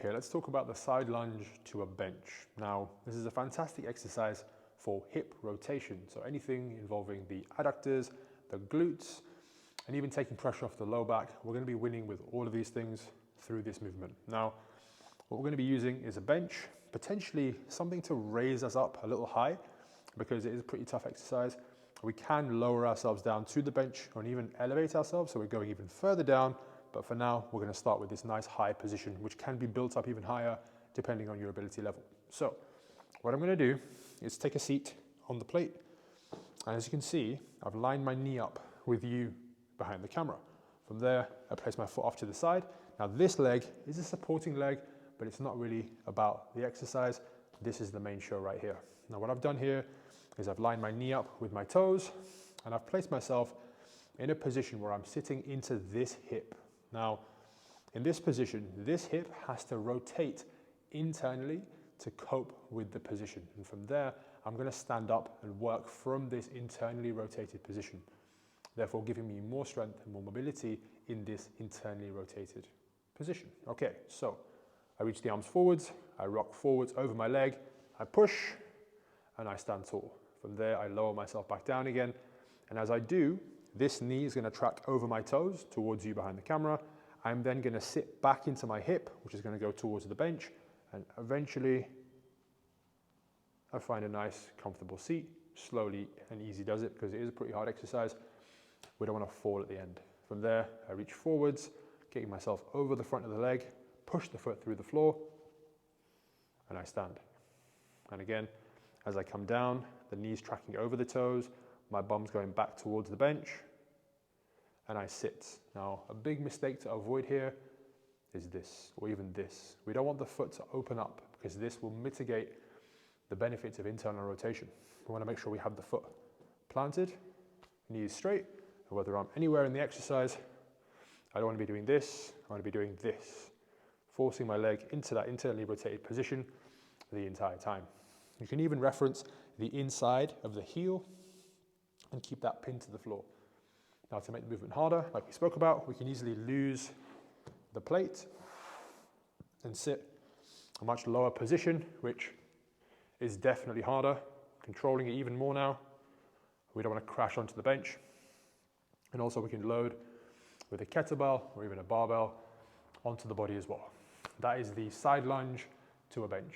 Here, let's talk about the side lunge to a bench. Now, this is a fantastic exercise for hip rotation. So anything involving the adductors, the glutes, and even taking pressure off the low back, we're going to be winning with all of these things through this movement. Now, what we're going to be using is a bench, potentially something to raise us up a little high, because it is a pretty tough exercise. We can lower ourselves down to the bench or even elevate ourselves, so we're going even further down. But for now, we're going to start with this nice high position, which can be built up even higher depending on your ability level. So what I'm going to do is take a seat on the plate. And as you can see, I've lined my knee up with you behind the camera. From there, I place my foot off to the side. Now this leg is a supporting leg, but it's not really about the exercise. This is the main show right here. Now what I've done here is I've lined my knee up with my toes, and I've placed myself in a position where I'm sitting into this hip. Now, in this position, this hip has to rotate internally to cope with the position. And from there, I'm going to stand up and work from this internally rotated position, therefore giving me more strength and more mobility in this internally rotated position. Okay, so I reach the arms forwards, I rock forwards over my leg, I push, and I stand tall. From there, I lower myself back down again. And as I do, this knee is going to track over my toes towards you behind the camera. I'm then going to sit back into my hip, which is going to go towards the bench. And eventually, I find a nice, comfortable seat. Slowly and easy does it, because it is a pretty hard exercise. We don't want to fall at the end. From there, I reach forwards, getting myself over the front of the leg, push the foot through the floor, and I stand. And again, as I come down, the knees tracking over the toes, my bum's going back towards the bench, and I sit. Now, a big mistake to avoid here is this, or even this. We don't want the foot to open up, because this will mitigate the benefits of internal rotation. We want to make sure we have the foot planted, knees straight, and whether I'm anywhere in the exercise, I don't want to be doing this, I want to be doing this, forcing my leg into that internally rotated position the entire time. You can even reference the inside of the heel and keep that pinned to the floor. Now, to make the movement harder, like we spoke about, we can easily lose the plate and sit a much lower position, which is definitely harder, controlling it even more now. We don't want to crash onto the bench. And also we can load with a kettlebell or even a barbell onto the body as well. That is the side lunge to a bench.